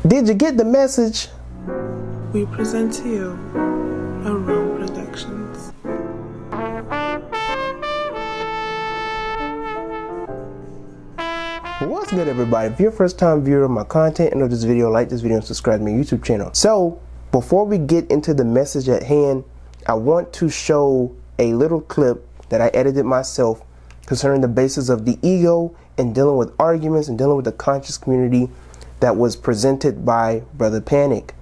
Did you get the message? We present to you Around Productions. What's good, everybody? If you're a first time viewer of my content and of this video, like this video and subscribe to my YouTube channel. So before we get into the message at hand, I want to show a little clip that I edited myself concerning the basis of the ego and dealing with arguments and dealing with the conscious community that was presented by Brother Panic.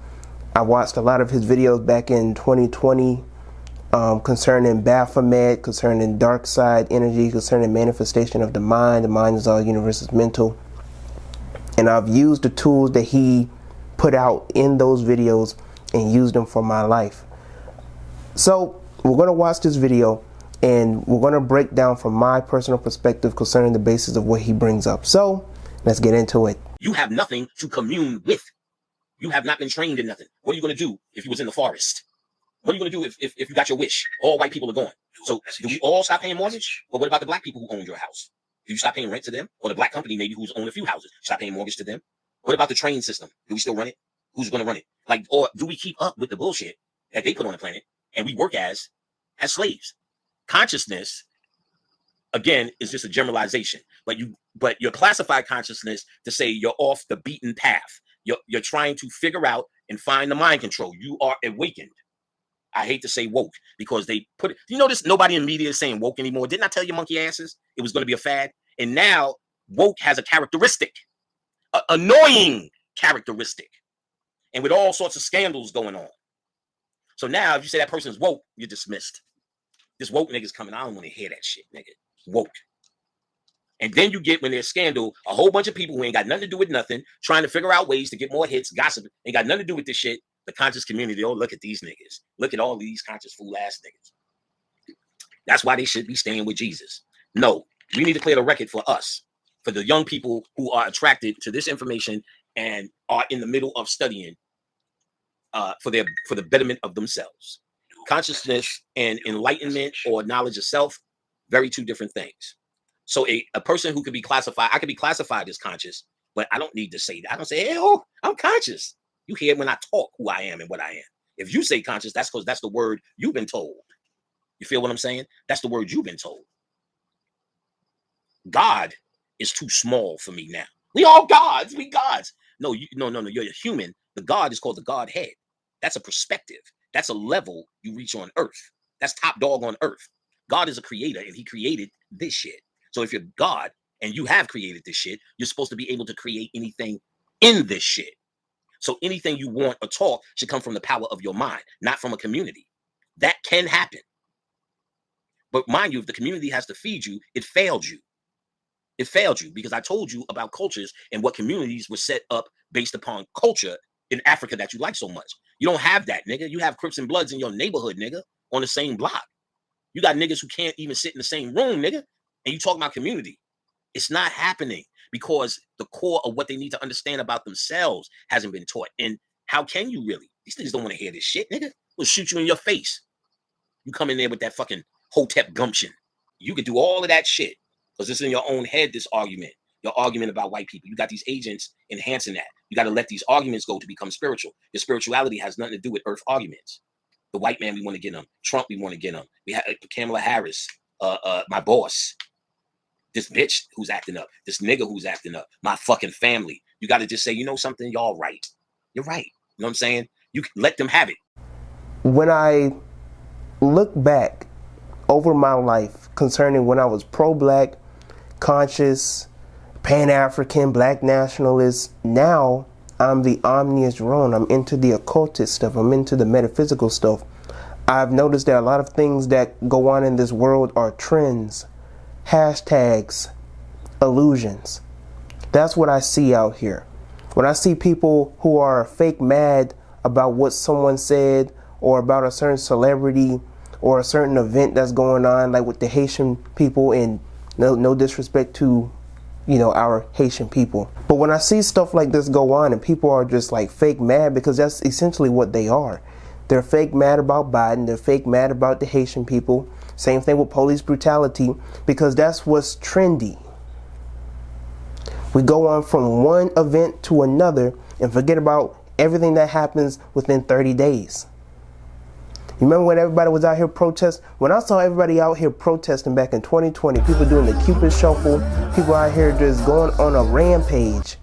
I watched a lot of his videos back in 2020 concerning Baphomet, concerning dark side energy, concerning manifestation of the mind. The mind is all, universe is mental. And I've used the tools that he put out in those videos and used them for my life. So we're going to watch this video and we're going to break down from my personal perspective concerning the basis of what he brings up. So let's get into it. You have nothing to commune with. You have not been trained in nothing. What are you going to do if you was in the forest? What are you going to do if you got your wish? All white people are gone. So do we all stop paying mortgage? Or what about the black people who own your house? Do you stop paying rent to them? Or the black company maybe who's owned a few houses? Stop paying mortgage to them? What about the train system? Do we still run it? Who's going to run it? Like, or do we keep up with the bullshit that they put on the planet and we work as slaves? Consciousness, again, is just a generalization. But your classified consciousness to say you're off the beaten path. You're trying to figure out and find the mind control. You are awakened. I hate to say woke because they put it. You notice nobody in media is saying woke anymore. Didn't I tell you monkey asses it was going to be a fad? And now woke has a characteristic, an annoying characteristic, and with all sorts of scandals going on. So now if you say that person's woke, you're dismissed. This woke nigga's coming. I don't want to hear that shit, nigga. Woke. And then you get, when there's scandal, a whole bunch of people who ain't got nothing to do with nothing, trying to figure out ways to get more hits, gossip, ain't got nothing to do with this shit. The conscious community, oh, look at these niggas. Look at all these conscious fool-ass niggas. That's why they should be staying with Jesus. No, we need to clear the record for us, for the young people who are attracted to this information and are in the middle of studying for the betterment of themselves. Consciousness and enlightenment or knowledge of self, very two different things. So a person who could be classified, I could be classified as conscious, but I don't need to say that. I don't say, hey, oh, I'm conscious. You hear when I talk who I am and what I am. If you say conscious, that's because that's the word you've been told. You feel what I'm saying? That's the word you've been told. God is too small for me now. We all gods. We gods. No, no. You're a human. The God is called the Godhead. That's a perspective. That's a level you reach on earth. That's top dog on earth. God is a creator and he created this shit. So if you're God and you have created this shit, you're supposed to be able to create anything in this shit. So anything you want or talk should come from the power of your mind, not from a community. That can happen. But mind you, if the community has to feed you, it failed you. It failed you because I told you about cultures and what communities were set up based upon culture in Africa that you like so much. You don't have that, nigga. You have Crips and Bloods in your neighborhood, nigga, on the same block. You got niggas who can't even sit in the same room, nigga. And you talk about community. It's not happening because the core of what they need to understand about themselves hasn't been taught. And how can you really? These niggas don't want to hear this shit, nigga. We'll shoot you in your face. You come in there with that fucking hotep gumption. You could do all of that shit because it's in your own head, this argument. Your argument about white people. You got these agents enhancing that. You got to let these arguments go to become spiritual. Your spirituality has nothing to do with earth arguments. The white man, we want to get him. Trump, we want to get him. We have Kamala Harris, my boss. This bitch who's acting up, this nigga who's acting up, my fucking family. You got to just say, you know something, y'all right. You're right. You know what I'm saying? You can let them have it. When I look back over my life concerning when I was pro-black, conscious, pan-African, black nationalist, now I'm the omnious drone. I'm into the occultist stuff. I'm into the metaphysical stuff. I've noticed that a lot of things that go on in this world are trends, hashtags, illusions. That's what I see out here. When I see people who are fake mad about what someone said or about a certain celebrity or a certain event that's going on, like with the Haitian people, and no disrespect to, you know, our Haitian people. But when I see stuff like this go on and people are just like fake mad, because that's essentially what they are. They're fake mad about Biden. They're fake mad about the Haitian people. Same thing with police brutality, because that's what's trendy. We go on from one event to another and forget about everything that happens within 30 days. You remember when everybody was out here protesting? When I saw everybody out here protesting back in 2020, people doing the Cupid shuffle, people out here just going on a rampage.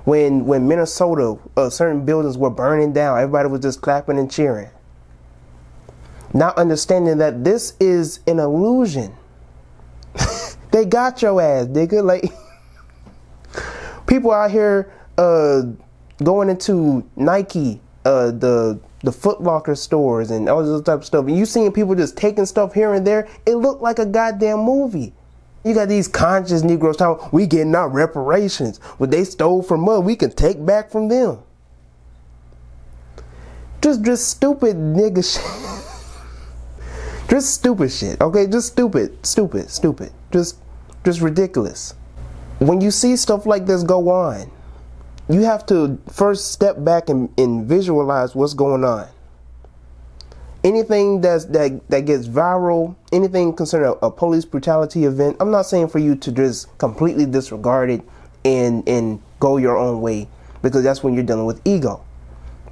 When Minnesota, certain buildings were burning down, everybody was just clapping and cheering. Not understanding that this is an illusion. They got your ass, nigga. Like, people out here going into Nike, the Foot Locker stores and all this type of stuff. And you seeing people just taking stuff here and there. It looked like a goddamn movie. You got these conscious Negroes talking, we getting our reparations. What they stole from us, we can take back from them. Just stupid nigga shit. Just stupid shit, okay? Just stupid. Just ridiculous. When you see stuff like this go on, you have to first step back and visualize what's going on. Anything that gets viral, anything concerning a police brutality event, I'm not saying for you to just completely disregard it and go your own way, because that's when you're dealing with ego,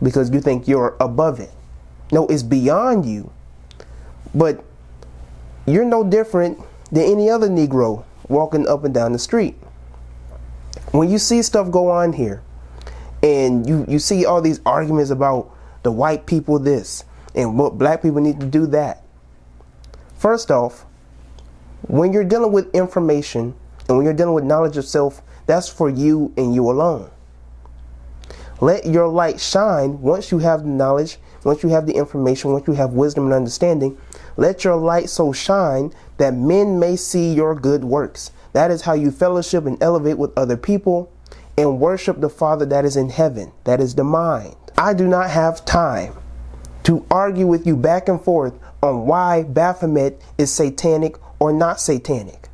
because you think you're above it. No, it's beyond you. But you're no different than any other Negro walking up and down the street. When you see stuff go on here, and you see all these arguments about the white people this, and what black people need to do that. First off, when you're dealing with information, and when you're dealing with knowledge of self, that's for you and you alone. Let your light shine once you have the knowledge, once you have the information, once you have wisdom and understanding. Let your light so shine that men may see your good works. That is how you fellowship and elevate with other people and worship the Father that is in heaven. That is the mind. I do not have time to argue with you back and forth on why Baphomet is satanic or not satanic.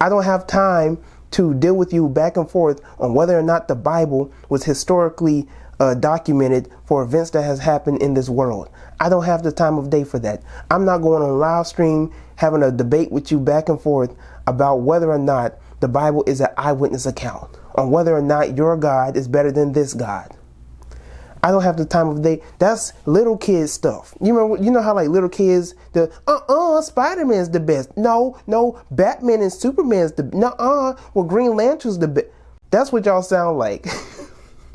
I don't have time to deal with you back and forth on whether or not the Bible was historically documented for events that has happened in this world. I don't have the time of day for that. I'm not going on live stream having a debate with you back and forth about whether or not the Bible is an eyewitness account, on whether or not your God is better than this God. I don't have the time of day. That's little kids stuff. You know how like little kids, Spider-Man's the best. No, Batman and Superman's the well, Green Lantern's the best. That's what y'all sound like.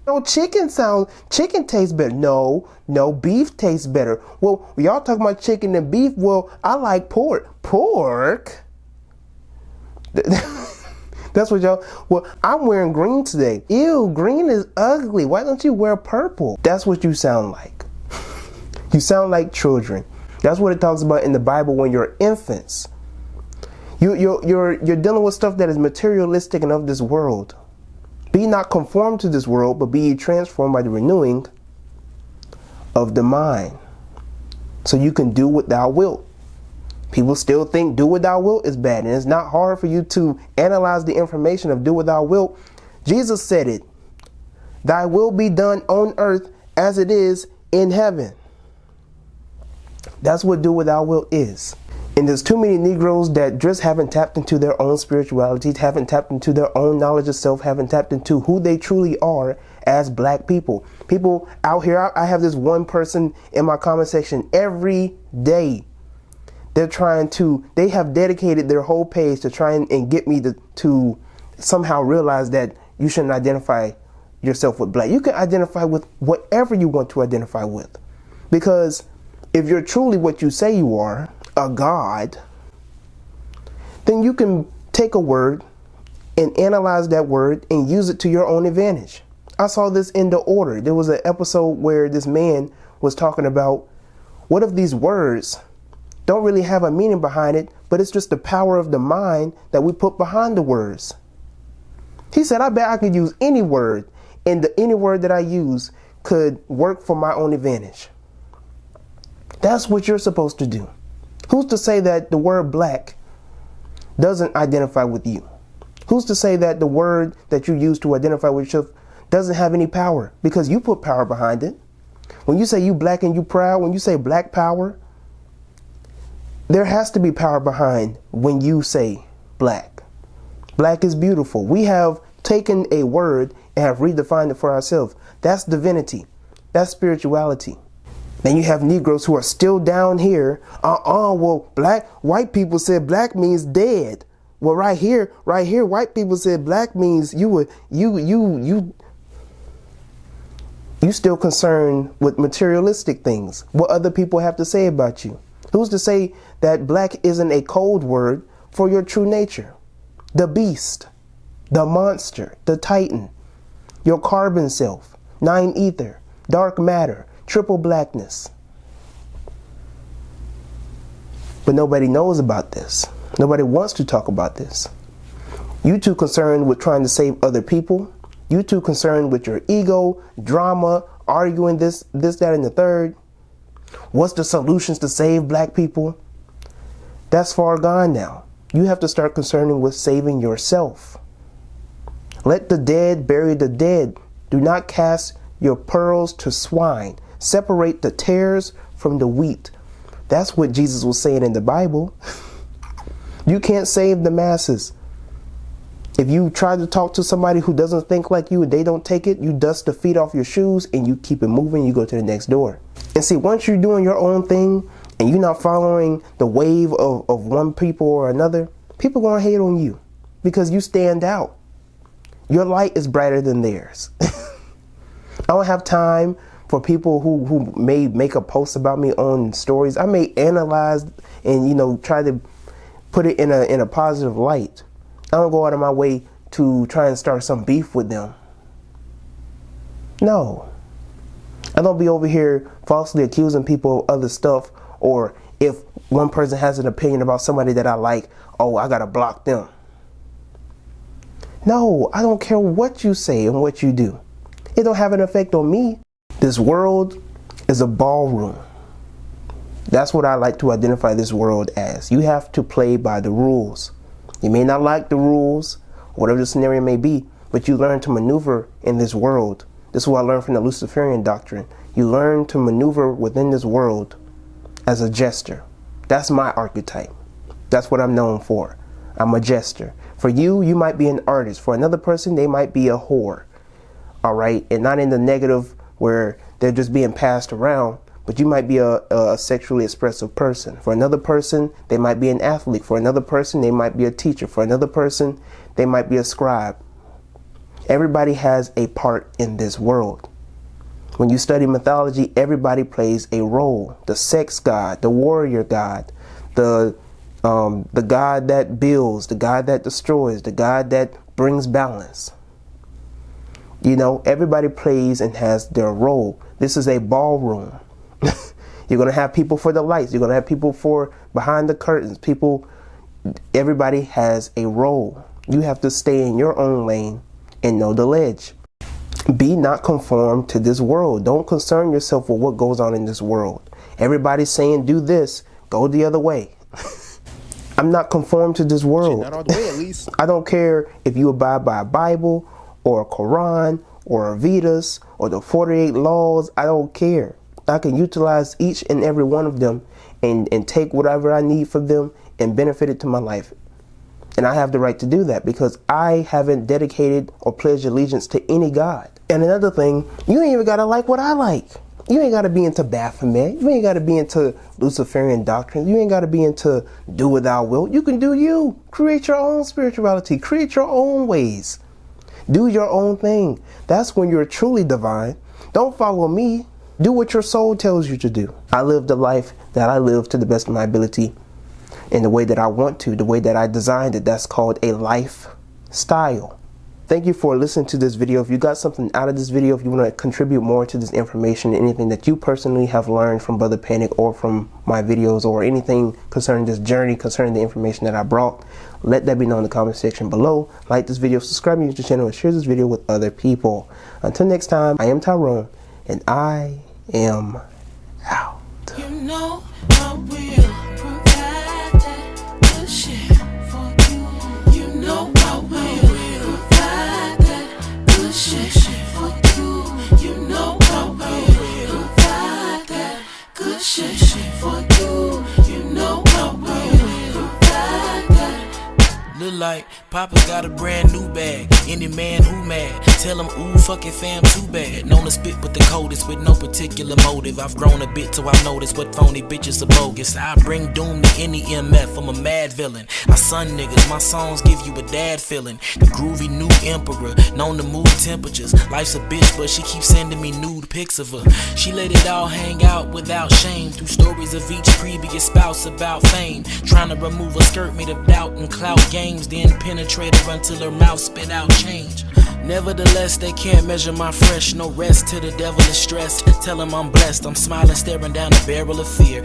No, chicken tastes better. No, beef tastes better. Well, y'all talking about chicken and beef. Well, I like pork. Pork? That's what y'all, well, I'm wearing green today. Ew, green is ugly. Why don't you wear purple? That's what you sound like. You sound like children. That's what it talks about in the Bible when you're infants. You're dealing with stuff that is materialistic and of this world. Be not conformed to this world, but be transformed by the renewing of the mind, so you can do what thou wilt. People still think do what thou wilt is bad, and it's not hard for you to analyze the information of do what thou wilt. Jesus said it. Thy will be done on earth as it is in heaven. That's what do what thou wilt is. And there's too many Negroes that just haven't tapped into their own spirituality, haven't tapped into their own knowledge of self, haven't tapped into who they truly are as black people. People out here, I have this one person in my comment section every day. They have dedicated their whole page to try and get me to somehow realize that you shouldn't identify yourself with black. You can identify with whatever you want to identify with. Because if you're truly what you say you are, a God, then you can take a word and analyze that word and use it to your own advantage. I saw this in The Order. There was an episode where this man was talking about what if these words don't really have a meaning behind it, but it's just the power of the mind that we put behind the words. He said, I bet I could use any word, and any word that I use could work for my own advantage. That's what you're supposed to do. Who's to say that the word black doesn't identify with you? Who's to say that the word that you use to identify with yourself doesn't have any power? Because you put power behind it. When you say you black and you proud, when you say black power, there has to be power behind when you say black. Black is beautiful. We have taken a word and have redefined it for ourselves. That's divinity. That's spirituality. Then you have Negroes who are still down here. Well, white people said black means dead. Well, right here, white people said black means you still concerned with materialistic things. What other people have to say about you. Who's to say that black isn't a code word for your true nature? The beast, the monster, the titan, your carbon self, 9 ether, dark matter, triple blackness. But nobody knows about this. Nobody wants to talk about this. You too concerned with trying to save other people. You too concerned with your ego, drama, arguing this, that, and the third. What's the solutions to save black people? That's far gone now. You have to start concerning with saving yourself. Let the dead bury the dead. Do not cast your pearls to swine. Separate the tares from the wheat. That's what Jesus was saying in the Bible. You can't save the masses. If you try to talk to somebody who doesn't think like you and they don't take it, you dust the feet off your shoes and you keep it moving. You go to the next door. And see, once you're doing your own thing and you're not following the wave of one people or another, people are going to hate on you because you stand out. Your light is brighter than theirs. I don't have time for people who may make a post about me on stories. I may analyze and, try to put it in a positive light. I don't go out of my way to try and start some beef with them. No. I don't be over here falsely accusing people of other stuff, or if one person has an opinion about somebody that I like, oh, I gotta block them. No, I don't care what you say and what you do. It don't have an effect on me. This world is a ballroom. That's what I like to identify this world as. You have to play by the rules. You may not like the rules, whatever the scenario may be, but you learn to maneuver in this world. This is what I learned from the Luciferian doctrine. You learn to maneuver within this world as a jester. That's my archetype. That's what I'm known for. I'm a jester. For you, you might be an artist. For another person, they might be a whore. All right? And not in the negative where they're just being passed around, but you might be a sexually expressive person. For another person, they might be an athlete. For another person, they might be a teacher. For another person, they might be a scribe. Everybody has a part in this world. When you study mythology, everybody plays a role. The sex god, the warrior god, the god that builds, the god that destroys, the god that brings balance. Everybody plays and has their role. This is a ballroom. You're going to have people for the lights. You're going to have people for behind the curtains. Everybody has a role. You have to stay in your own lane and know the ledge. Be not conformed to this world. Don't concern yourself with what goes on in this world. Everybody's saying do this, go the other way. I'm not conformed to this world. Not all the way, at least. I don't care if you abide by a Bible or a Quran or a Vedas or the 48 laws. I don't care. I can utilize each and every one of them and take whatever I need from them and benefit it to my life. And I have the right to do that because I haven't dedicated or pledged allegiance to any God. And another thing, you ain't even got to like what I like. You ain't got to be into Baphomet. You ain't got to be into Luciferian doctrine. You ain't got to be into do what thou wilt. You can do you. Create your own spirituality. Create your own ways. Do your own thing. That's when you're truly divine. Don't follow me. Do what your soul tells you to do. I live the life that I live to the best of my ability in the way that I want to, the way that I designed it. That's called a lifestyle. Thank you for listening to this video. If you got something out of this video, if you want to contribute more to this information, anything that you personally have learned from Brother Panic or from my videos or anything concerning this journey, concerning the information that I brought, let that be known in the comment section below. Like this video, subscribe to the channel, and share this video with other people. Until next time, I am Tyrone, and I am out. You know I will provide that good shit for you. You know I will provide that good shit for you. You know I will provide that good shit for you. You know I will provide that. like Papa got a brand new bag. Any man who mad, tell him ooh fucking fam too bad. Known to spit with the coldest with no particular motive. I've grown a bit till I notice what phony bitches are bogus. I bring doom to any MF, I'm a mad villain. I son niggas, my songs give you a dad feeling. The groovy new emperor, known to move temperatures. Life's a bitch but she keeps sending me nude pics of her. She let it all hang out without shame. Through stories of each previous spouse about fame. Trying to remove a skirt made of doubt and clout games. Then penetrate her until her mouth spit out change. Nevertheless, they can't measure my fresh. No rest till the devil is stressed. Tell him I'm blessed. I'm smiling, staring down a barrel of fear.